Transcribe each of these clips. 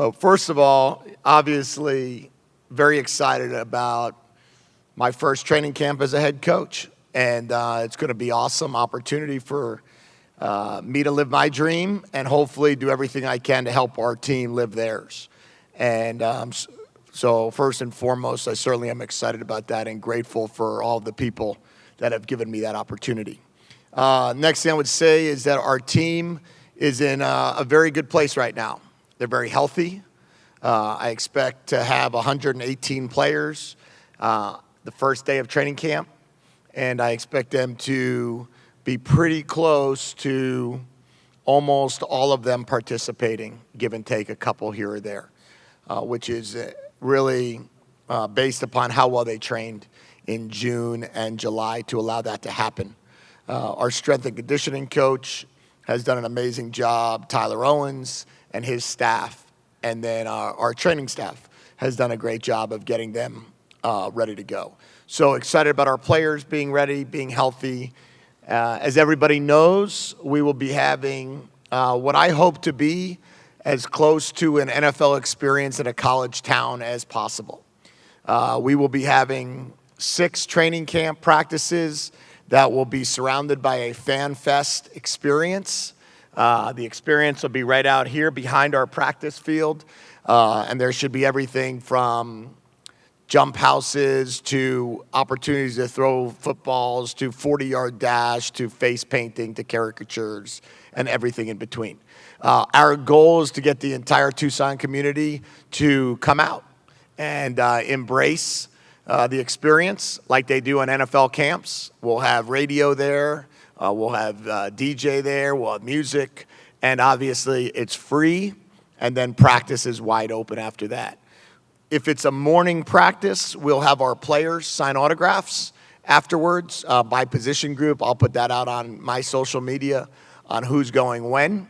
Well, first of all, obviously, very excited about my first training camp as a head coach. And it's going to be awesome opportunity for me to live my dream and hopefully do everything I can to help our team live theirs. And so first and foremost, I certainly am excited about that and grateful for all the people that have given me that opportunity. Next thing I would say is that our team is in a very good place right now. They're very healthy. I expect to have 118 players the first day of training camp, and I expect them to be pretty close to almost all of them participating, give and take a couple here or there, which is really based upon how well they trained in June and July to allow that to happen. Our strength and conditioning coach has done an amazing job, Tyler Owens and his staff, and then our training staff has done a great job of getting them ready to go. So excited about our players being ready, being healthy. As everybody knows, we will be having what I hope to be as close to an NFL experience in a college town as possible. We will be having 6 training camp practices that will be surrounded by a fan fest experience. The experience will be right out here behind our practice field, and there should be everything from jump houses to opportunities to throw footballs to 40-yard dash to face painting to caricatures and everything in between. Our goal is to get the entire Tucson community to come out and embrace the experience like they do in NFL camps. We'll have radio there. We'll have DJ there. We'll have music. And obviously, it's free. And then practice is wide open after that. If it's a morning practice, we'll have our players sign autographs afterwards by position group. I'll put that out on my social media on who's going when.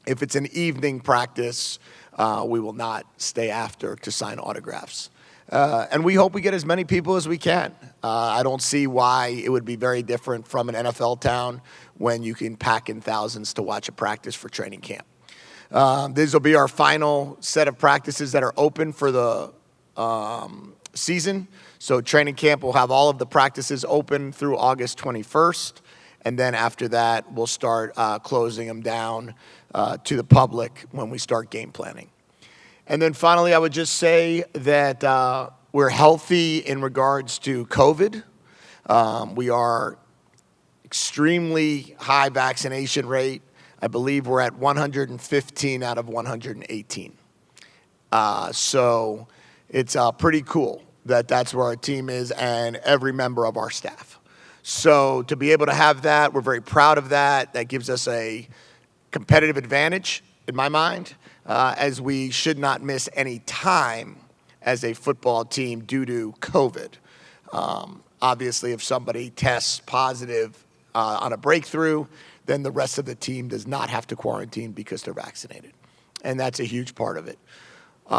If it's an evening practice, we will not stay after to sign autographs. And we hope we get as many people as we can. I don't see why it would be very different from an NFL town when you can pack in thousands to watch a practice for training camp. These will be our final set of practices that are open for the season. So training camp will have all of the practices open through August 21st. And then after that, we'll start closing them down to the public when we start game planning. And then finally, I would just say that we're healthy in regards to COVID. We are extremely high vaccination rate. I believe we're at 115 out of 118. So it's pretty cool that that's where our team is and every member of our staff. So to be able to have that, we're very proud of that. That gives us a competitive advantage in my mind, as we should not miss any time as a football team due to COVID. Obviously, if somebody tests positive on a breakthrough, then the rest of the team does not have to quarantine because they're vaccinated. And that's a huge part of it.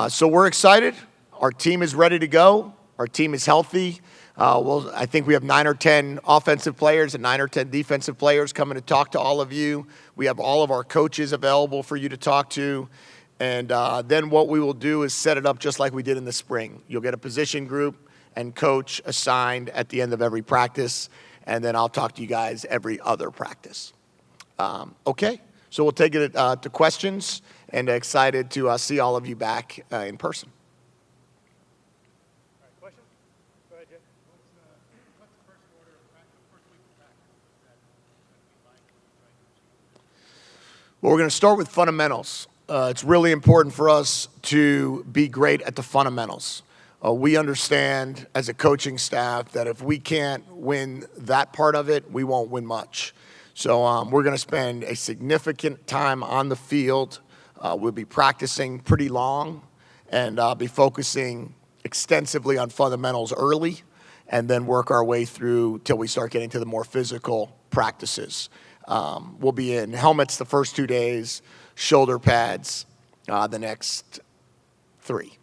So we're excited. Our team is ready to go. Our team is healthy. I think we have 9 or 10 offensive players and 9 or 10 defensive players coming to talk to all of you. We have all of our coaches available for you to talk to. And then what we will do is set it up just like we did in the spring. You'll get a position group and coach assigned at the end of every practice. And then I'll talk to you guys every other practice. Okay, so we'll take it to questions, and excited to see all of you back in person. All right, questions? Go ahead, Jay. What's the first order of practice, first week of practice that we like right? Well, we're going to start with fundamentals. It's really important for us to be great at the fundamentals. We understand as a coaching staff that if we can't win that part of it, we won't win much. So we're going to spend a significant time on the field. We'll be practicing pretty long and be focusing extensively on fundamentals early and then work our way through till we start getting to the more physical practices. We'll be in helmets the first 2 days, shoulder pads the next 3.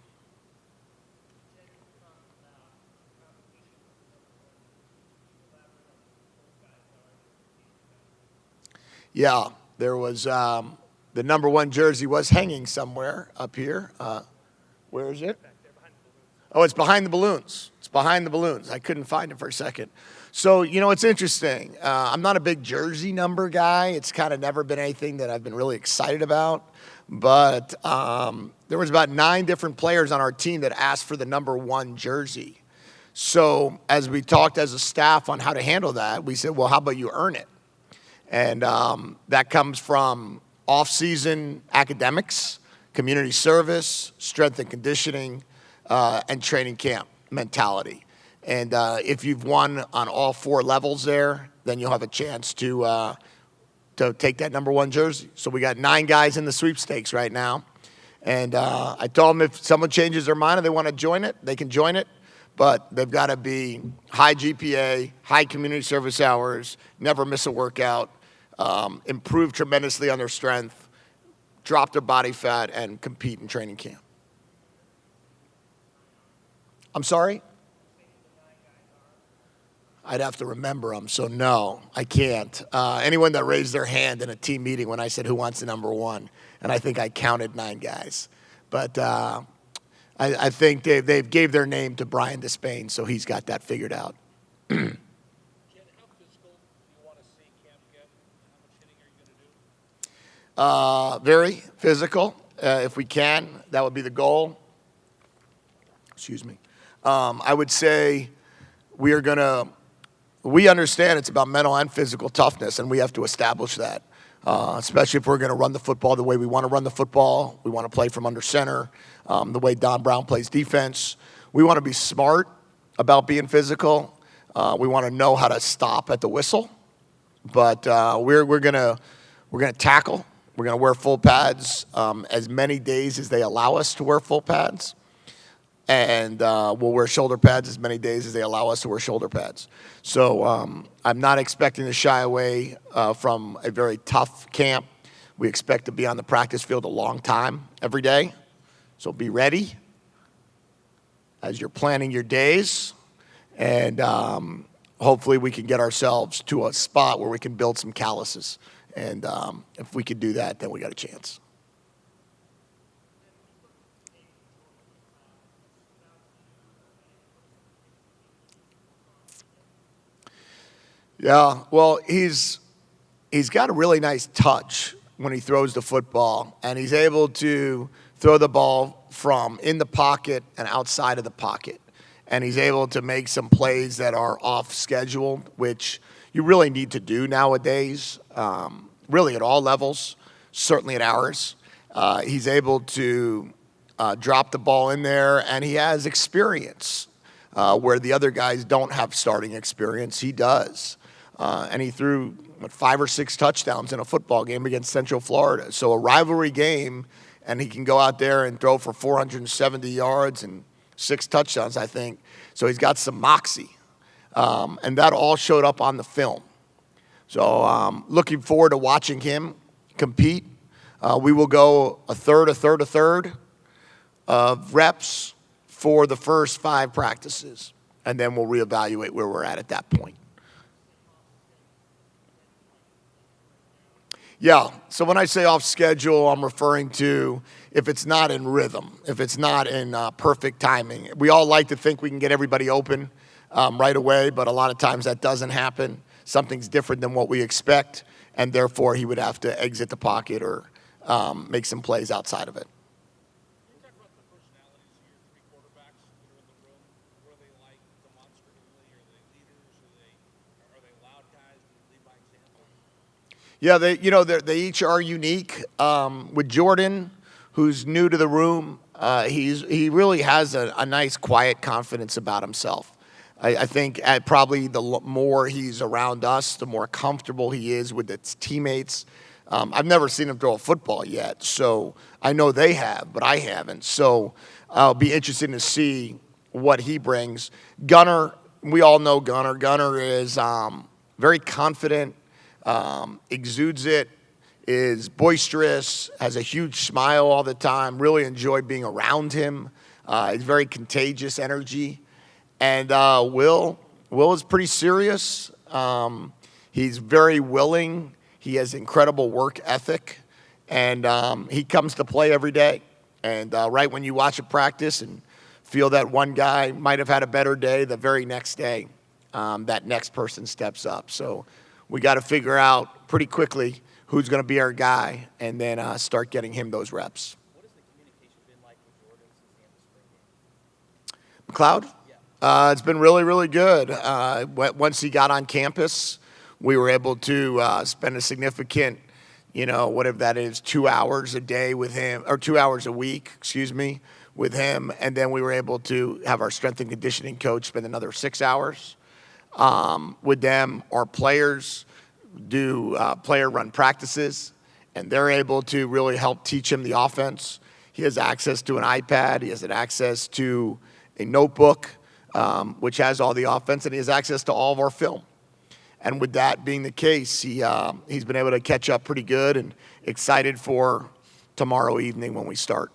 Yeah, there was The number 1 jersey was hanging somewhere up here. Where is it? Oh, it's behind the balloons. It's behind the balloons. I couldn't find it for a second. So, it's interesting. I'm not a big jersey number guy. It's kind of never been anything that I've been really excited about. But there was about 9 different players on our team that asked for the number 1 jersey. So as we talked as a staff on how to handle that, we said, well, how about you earn it? And that comes from off-season academics, community service, strength and conditioning, and training camp mentality. And if you've won on all 4 levels there, then you'll have a chance to take that number 1 jersey. So we got 9 guys in the sweepstakes right now. And I told them if someone changes their mind and they want to join it, they can join it. But they've got to be high GPA, high community service hours, never miss a workout, improve tremendously on their strength, drop their body fat, and compete in training camp. I'm sorry? I'd have to remember them, so no, I can't. Anyone that raised their hand in a team meeting when I said who wants the number 1, and I think I counted 9 guys. But I think they've gave their name to Brian Despain, so he's got that figured out. Jen, how physical do you want to see camp get? How much hitting are you going to do? Very physical, if we can. That would be the goal. Excuse me. I would say we understand it's about mental and physical toughness, and we have to establish that, especially if we're going to run the football the way we want to run the football. We want to play from under center, the way Don Brown plays defense. We want to be smart about being physical. We want to know how to stop at the whistle, but we're going to tackle. We're going to wear full pads as many days as they allow us to wear full pads. And we'll wear shoulder pads as many days as they allow us to wear shoulder pads. So I'm not expecting to shy away from a very tough camp. We expect to be on the practice field a long time every day. So be ready as you're planning your days. And hopefully we can get ourselves to a spot where we can build some calluses. And if we can do that, then we got a chance. Yeah, well, he's got a really nice touch when he throws the football, and he's able to throw the ball from in the pocket and outside of the pocket. And he's able to make some plays that are off schedule, which you really need to do nowadays, really at all levels, certainly at ours. He's able to drop the ball in there, and he has experience where the other guys don't have starting experience. He does. And he threw 5 or 6 touchdowns in a football game against Central Florida. So a rivalry game, and he can go out there and throw for 470 yards and 6 touchdowns, I think. So he's got some moxie. And that all showed up on the film. So looking forward to watching him compete. We will go a third of reps for the first 5 practices. And then we'll reevaluate where we're at that point. Yeah, so when I say off schedule, I'm referring to if it's not in rhythm, if it's not in perfect timing. We all like to think we can get everybody open right away, but a lot of times that doesn't happen. Something's different than what we expect, and therefore he would have to exit the pocket or make some plays outside of it. Can you talk about the personalities of your 3 quarterbacks that are in the room? What are they like demonstratively? Are they leaders? Are they loud guys? Do they lead by example? Yeah, they each are unique. With Jordan, who's new to the room, he really has a nice, quiet confidence about himself. I think probably the more he's around us, the more comfortable he is with his teammates. I've never seen him throw a football yet, so I know they have, but I haven't. So I'll be interested to see what he brings. Gunner, we all know Gunner. Gunner is very confident. Exudes it, is boisterous, has a huge smile all the time, really enjoy being around him. He's very contagious energy. And Will is pretty serious. He's very willing. He has incredible work ethic. And he comes to play every day. And right when you watch a practice and feel that one guy might have had a better day, the very next day, that next person steps up. So we got to figure out pretty quickly who's going to be our guy and then start getting him those reps. What has the communication been like with Jordan since the end of spring game? McLeod? It's been really, really good. Once he got on campus, we were able to spend a significant, whatever that is, 2 hours a day with him, or 2 hours a week, with him. And then we were able to have our strength and conditioning coach spend another 6 hours with them. Our players do player-run practices, and they're able to really help teach him the offense. He has access to an iPad. He has access to a notebook, which has all the offense, and he has access to all of our film. And with that being the case, he's been able to catch up pretty good and excited for tomorrow evening when we start.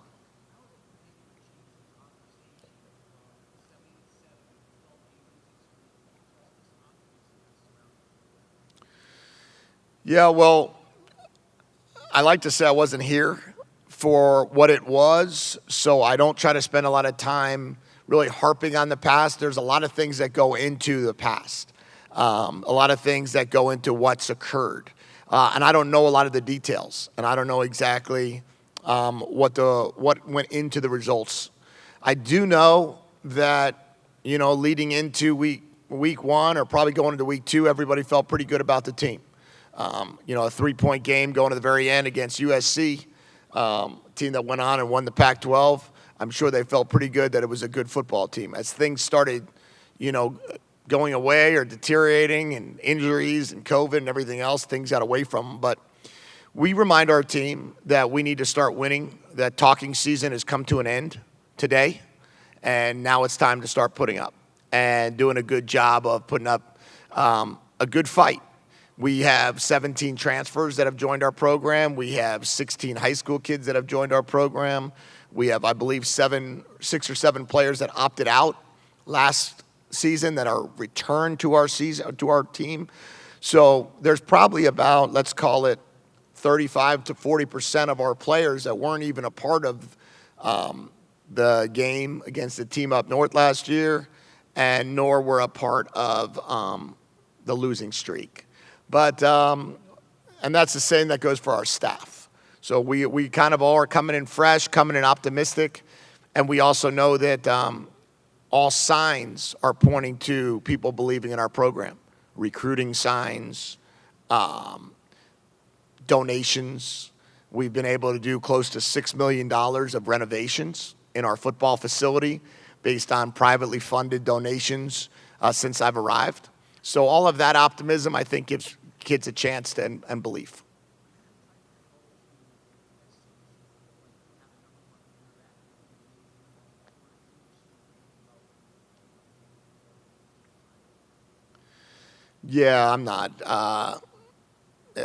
Yeah, well, I like to say I wasn't here for what it was, so I don't try to spend a lot of time really harping on the past. There's a lot of things that go into the past, a lot of things that go into what's occurred. And I don't know a lot of the details, and I don't know exactly what went into the results. I do know that, leading into week one or probably going into week two, everybody felt pretty good about the team. A 3-point game going to the very end against USC, team that went on and won the Pac-12. I'm sure they felt pretty good that it was a good football team. As things started, going away or deteriorating and injuries and COVID and everything else, things got away from them. But we remind our team that we need to start winning. That talking season has come to an end today, and now it's time to start putting up and doing a good job of putting up a good fight. We have 17 transfers that have joined our program. We have 16 high school kids that have joined our program. We have, I believe, 6 or 7 players that opted out last season that are returned to our team. So there's probably about, let's call it, 35 to 40% of our players that weren't even a part of the game against the team up north last year, and nor were a part of the losing streak. But, and that's the same that goes for our staff. So we kind of all are coming in fresh, coming in optimistic, and we also know that all signs are pointing to people believing in our program. Recruiting signs, donations. We've been able to do close to $6 million of renovations in our football facility based on privately funded donations since I've arrived. So all of that optimism, I think, gives kids a chance and belief. Yeah, I'm not.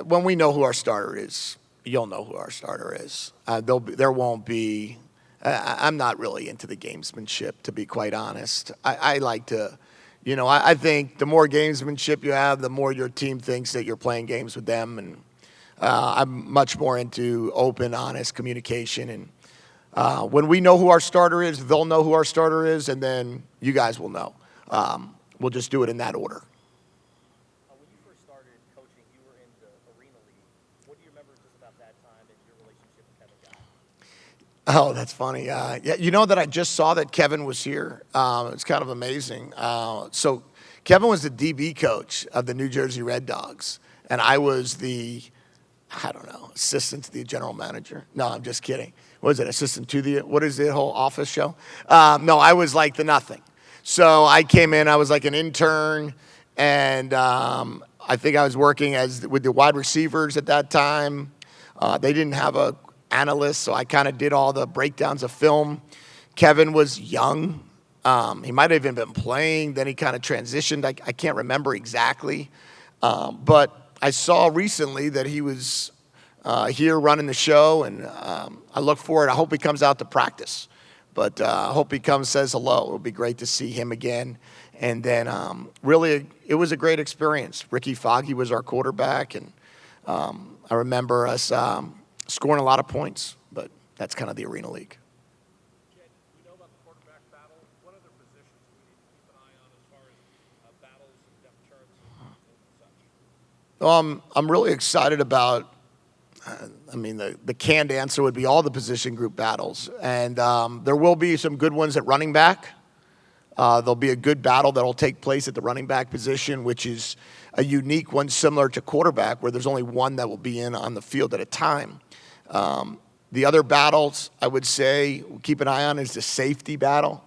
When we know who our starter is, you'll know who our starter is. There won't be. I'm not really into the gamesmanship, to be quite honest. I like to. I think the more gamesmanship you have, the more your team thinks that you're playing games with them. And I'm much more into open, honest communication. And when we know who our starter is, they'll know who our starter is, and then you guys will know. We'll just do it in that order. When you first started coaching, you were in the Arena League. What do you remember just about that time and your relationship with Kevin Guy? Oh, that's funny. Yeah, that I just saw that Kevin was here. It's kind of amazing. So Kevin was the DB coach of the New Jersey Red Dogs, and I was assistant to the general manager. No, I'm just kidding. What is it, assistant to what is the whole office show? No, I was like the nothing. So I came in, I was like an intern, and I think I was working with the wide receivers at that time. They didn't have a analyst, so I kind of did all the breakdowns of film. Kevin was young. He might have even been playing. Then he kind of transitioned. I can't remember exactly. But I saw recently that he was here running the show, and I look forward. I hope he comes out to practice. But I hope he comes, says hello. It'll be great to see him again. And then really, it was a great experience. Ricky Foggy was our quarterback, and I remember us scoring a lot of points, but that's kind of the Arena League. Jed, we know about the quarterback battle. What other positions do we need to keep an eye on as far as battles and depth charts and such? I'm really excited about, the canned answer would be all the position group battles. And there will be some good ones at running back. There'll be a good battle that'll take place at the running back position, which is a unique one similar to quarterback, where there's only one that will be in on the field at a time. The other battles, I would say, we'll keep an eye on is the safety battle.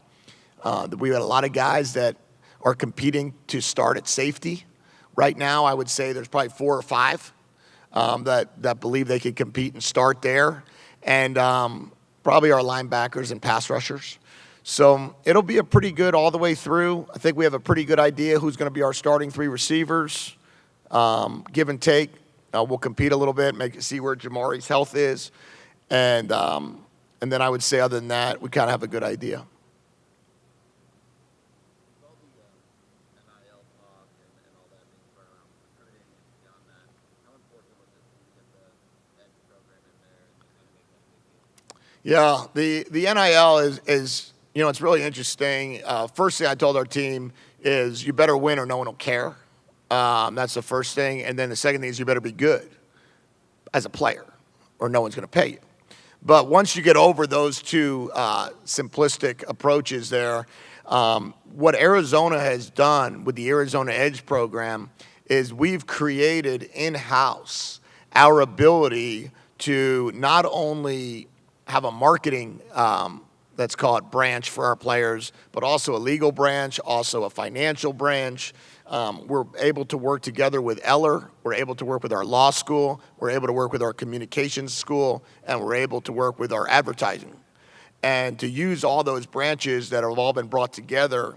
We've got a lot of guys that are competing to start at safety. Right now, I would say there's probably 4 or 5 that believe they could compete and start there. And probably our linebackers and pass rushers. So it'll be a pretty good all the way through. I think we have a pretty good idea who's going to be our starting 3 receivers. Give and take. We'll compete a little bit, see where Jamari's health is. And then I would say other than that, we kind of have a good idea. With all the NIL talk and all that being thrown around recruiting and beyond that, how important was it to get the edge program in there and kind of make that a big deal? Yeah, the NIL is it's really interesting. First thing I told our team is you better win or no one will care. That's the first thing. And then the second thing is you better be good as a player or no one's going to pay you. But once you get over those 2 simplistic approaches there, what Arizona has done with the Arizona Edge program is we've created in-house our ability to not only have a marketing let's call it branch for our players, but also a legal branch, also a financial branch. We're able to work together with Eller. We're able to work with our law school. We're able to work with our communications school, and we're able to work with our advertising. And to use all those branches that have all been brought together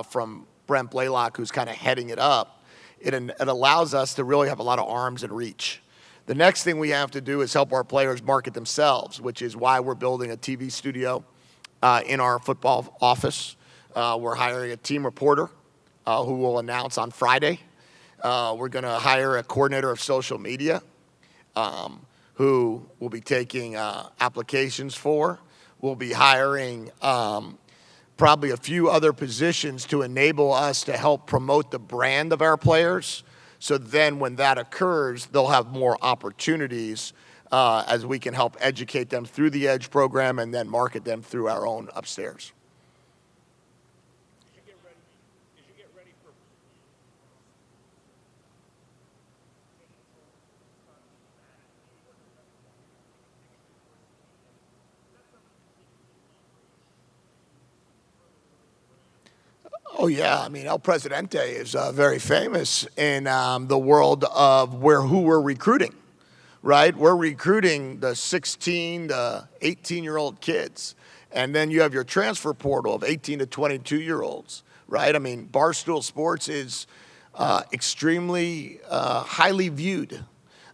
from Brent Blaylock, who's kind of heading it up, it allows us to really have a lot of arms and reach. The next thing we have to do is help our players market themselves, which is why we're building a TV studio in our football office. We're hiring a team reporter who will announce on Friday. We're going to hire a coordinator of social media who will be taking applications for. We'll be hiring probably a few other positions to enable us to help promote the brand of our players. So then when that occurs, they'll have more opportunities as we can help educate them through the Edge program and then market them through our own upstairs. As you get ready for Oh, yeah. El Presidente is very famous in the world of who we're recruiting, right? We're recruiting the 16 to 18-year-old kids. And then you have your transfer portal of 18 to 22-year-olds, right? Barstool Sports is extremely highly viewed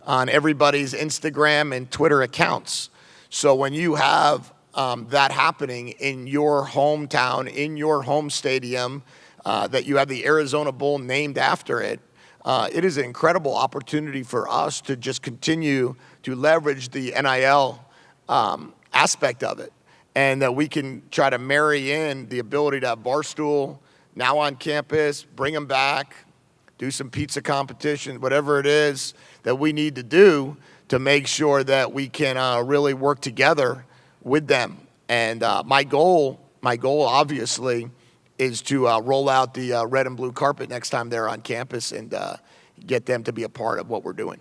on everybody's Instagram and Twitter accounts. So when you have that happening in your hometown, in your home stadium, that you have the Arizona Bowl named after it, it is an incredible opportunity for us to just continue to leverage the NIL aspect of it, and that we can try to marry in the ability to have Barstool now on campus, bring them back, do some pizza competition, whatever it is that we need to do to make sure that we can really work together with them. And my goal obviously is to roll out the red and blue carpet next time they're on campus and get them to be a part of what we're doing.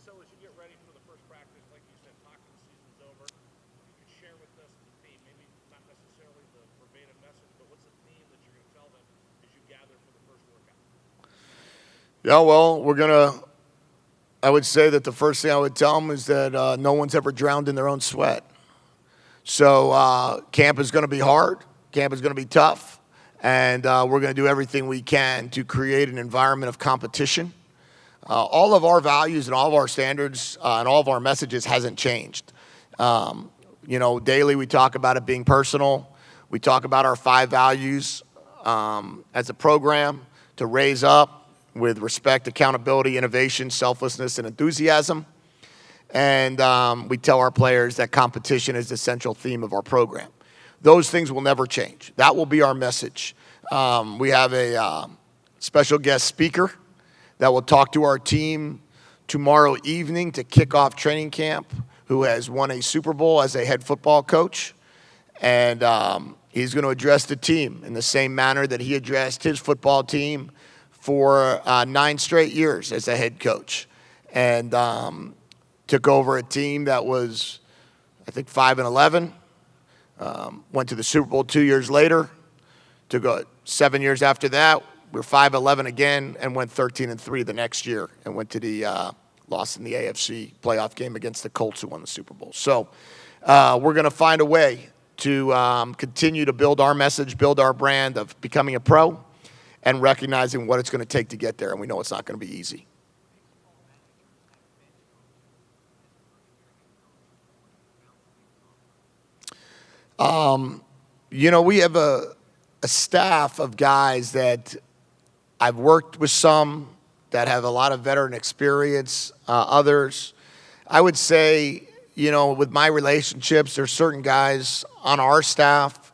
So as you get ready for the first practice, like you said, hockey season's over. You could share with us the theme, maybe not necessarily the verbatim message, but what's the theme that you're going to tell them as you gather for the first workout? Yeah, well, I would say that the first thing I would tell them is that no one's ever drowned in their own sweat. So camp is going to be hard. Camp is going to be tough. And we're going to do everything we can to create an environment of competition. All of our values and all of our standards and all of our messages hasn't changed. Daily we talk about it being personal. We talk about our 5 values as a program to raise up with respect, accountability, innovation, selflessness, and enthusiasm. And we tell our players that competition is the central theme of our program. Those things will never change. That will be our message. We have a special guest speaker that will talk to our team tomorrow evening to kick off training camp, who has won a Super Bowl as a head football coach. And he's going to address the team in the same manner that he addressed his football team for 9 straight years as a head coach. And took over a team that was, I think, 5-11. Went to the Super Bowl 2 years later. To go 7 years after that, we were 5-11 again and went 13-3 the next year and went to the loss in the AFC playoff game against the Colts, who won the Super Bowl. So we're going to find a way to continue to build our message, build our brand of becoming a pro, and recognizing what it's going to take to get there. And we know it's not going to be easy. We have a staff of guys that I've worked with, some that have a lot of veteran experience, others. I would say, with my relationships, there's certain guys on our staff.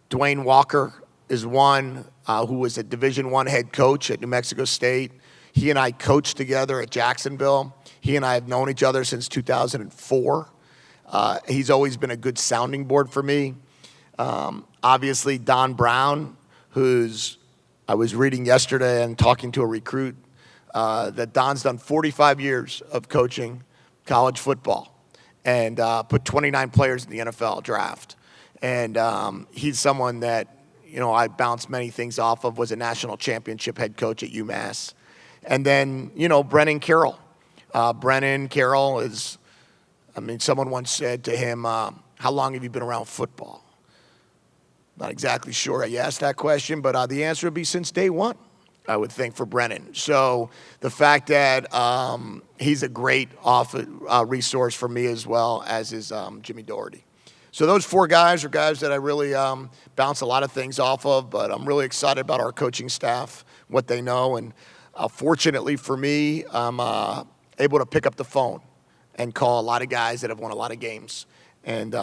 Dwayne Walker is one who was a Division I head coach at New Mexico State. He and I coached together at Jacksonville. He and I have known each other since 2004. He's always been a good sounding board for me. Obviously, Don Brown, I was reading yesterday and talking to a recruit, that Don's done 45 years of coaching college football and put 29 players in the NFL draft. And he's someone that, I bounced many things off of, was a national championship head coach at UMass. And then, Brennan Carroll. Brennan Carroll is, someone once said to him, how long have you been around football? Not exactly sure you asked that question, but the answer would be since day one, I would think, for Brennan. So the fact that he's a great resource for me, as well as is Jimmy Doherty. So those 4 guys are guys that I really bounce a lot of things off of, but I'm really excited about our coaching staff, what they know. And fortunately for me, I'm able to pick up the phone and call a lot of guys that have won a lot of games. And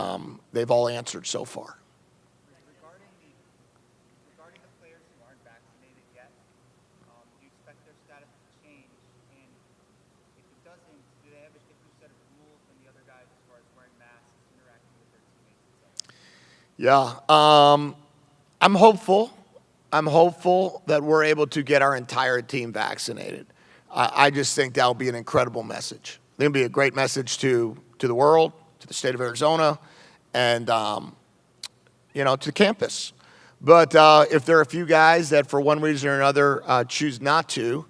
they've all answered so far. Regarding the players who aren't vaccinated yet, do you expect their status to change? And if it doesn't, do they have a different set of rules than the other guys as far as wearing masks, interacting with their teammates, etc.? Yeah, I'm hopeful. I'm hopeful that we're able to get our entire team vaccinated. I just think that'll be an incredible message. It'll be a great message to the world, to the state of Arizona, and to campus. But if there are a few guys that, for one reason or another, choose not to,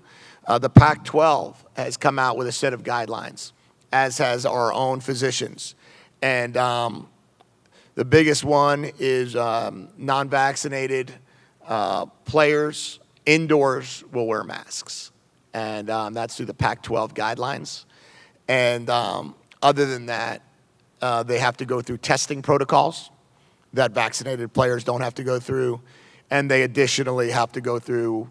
the Pac-12 has come out with a set of guidelines, as has our own physicians. And the biggest one is non-vaccinated players indoors will wear masks. And that's through the Pac-12 guidelines. And other than that, they have to go through testing protocols that vaccinated players don't have to go through. And they additionally have to go through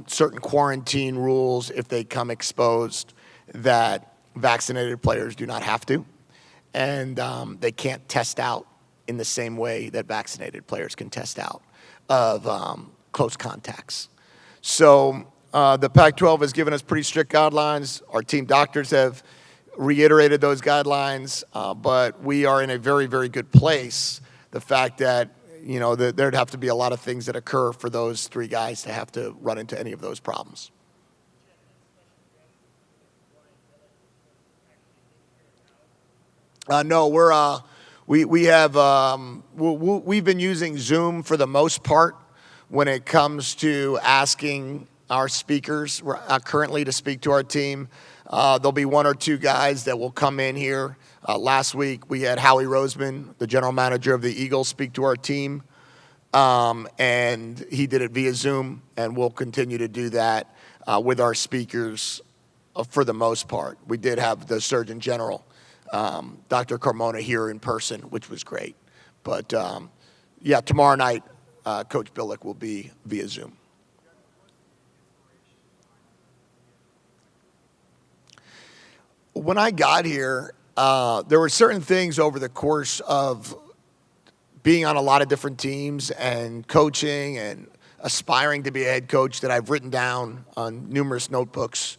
certain quarantine rules if they come exposed that vaccinated players do not have to. And they can't test out in the same way that vaccinated players can test out of close contacts. So the Pac-12 has given us pretty strict guidelines. Our team doctors have reiterated those guidelines, but we are in a very, very good place. The fact that, there'd have to be a lot of things that occur for those 3 guys to have to run into any of those problems. No, we've been using Zoom for the most part when it comes to asking our speakers currently to speak to our team. There'll be 1 or 2 guys that will come in here. Last week, we had Howie Roseman, the general manager of the Eagles, speak to our team. And he did it via Zoom, and we'll continue to do that with our speakers for the most part. We did have the Surgeon General, Dr. Carmona, here in person, which was great. But, tomorrow night, Coach Billick will be via Zoom. When I got here, there were certain things over the course of being on a lot of different teams and coaching and aspiring to be a head coach that I've written down on numerous notebooks.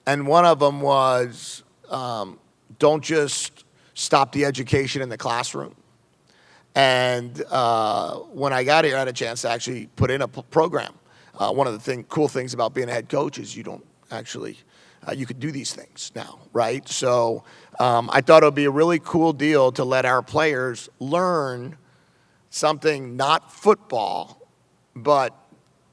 And one of them was don't just stop the education in the classroom. And when I got here, I had a chance to actually put in a program. One of the cool things about being a head coach is you don't actually, you could do these things now, right? So I thought it would be a really cool deal to let our players learn something not football, but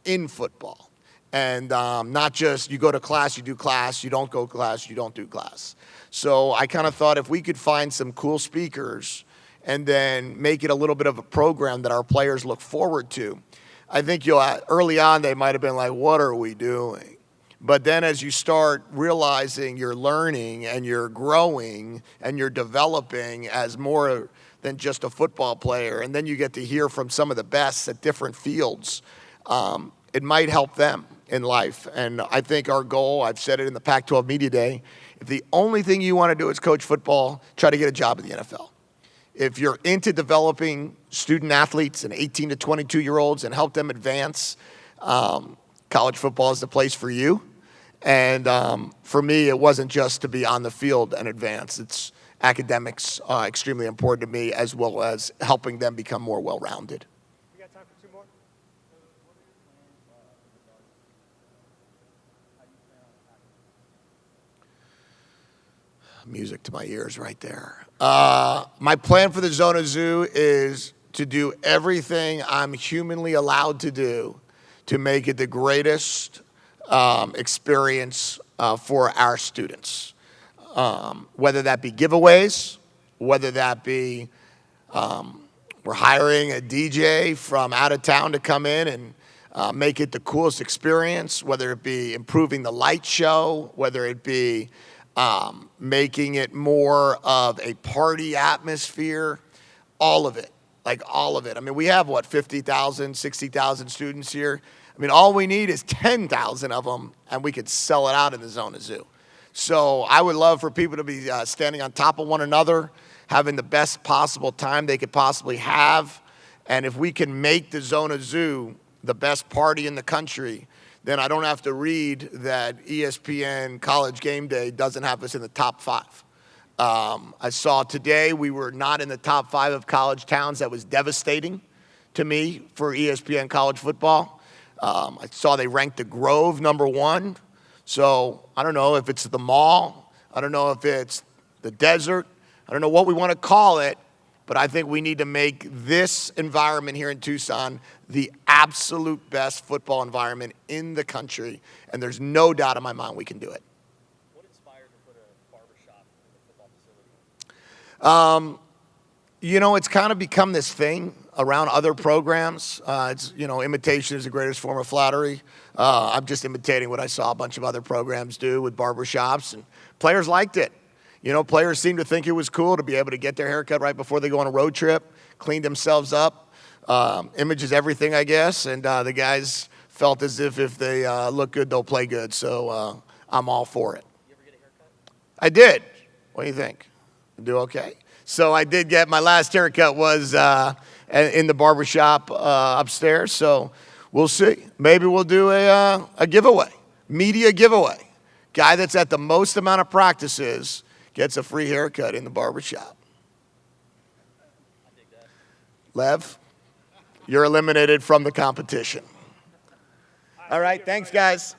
in football. And not just you go to class, you do class, you don't go to class, you don't do class. So I kind of thought if we could find some cool speakers and then make it a little bit of a program that our players look forward to. I think early on they might have been like, what are we doing? But then as you start realizing you're learning and you're growing and you're developing as more than just a football player, and then you get to hear from some of the best at different fields, it might help them in life. And I think our goal, I've said it in the Pac-12 Media Day, if the only thing you want to do is coach football, try to get a job in the NFL. If you're into developing student athletes and 18 to 22-year-olds and help them advance, college football is the place for you. And for me, it wasn't just to be on the field and advance. It's academics extremely important to me, as well as helping them become more well-rounded. We got time for two more. Music to my ears right there. My plan for the Zona Zoo is to do everything I'm humanly allowed to do to make it the greatest experience for our students. Whether that be giveaways, whether that be we're hiring a DJ from out of town to come in and make it the coolest experience, whether it be improving the light show, whether it be making it more of a party atmosphere, all of it, like all of it. I mean, we have, 50,000, 60,000 students here. I mean, all we need is 10,000 of them, and we could sell it out in the Zona Zoo. So I would love for people to be standing on top of one another, having the best possible time they could possibly have. And if we can make the Zona Zoo the best party in the country, then I don't have to read that ESPN College Game Day doesn't have us in the top 5. I saw today we were not in the top 5 of college towns. That was devastating to me for ESPN College Football. I saw they ranked the Grove number 1. So I don't know if it's the mall. I don't know if it's the desert. I don't know what we want to call it. But I think we need to make this environment here in Tucson the absolute best football environment in the country. And there's no doubt in my mind we can do it. What inspired to put a barbershop in the football facility? It's kind of become this thing around other programs. Imitation is the greatest form of flattery. I'm just imitating what I saw a bunch of other programs do with barbershops, and players liked it. Players seem to think it was cool to be able to get their haircut right before they go on a road trip, clean themselves up. Image is everything, I guess, and the guys felt as if they look good, they'll play good. So I'm all for it. You ever get a haircut? I did. What do you think? Do okay? So I did get my last haircut was in the barbershop upstairs. So we'll see. Maybe we'll do a giveaway, media giveaway. Guy that's at the most amount of practices gets a free haircut in the barbershop. I dig that. Lev, you're eliminated from the competition. All right, thanks, guys.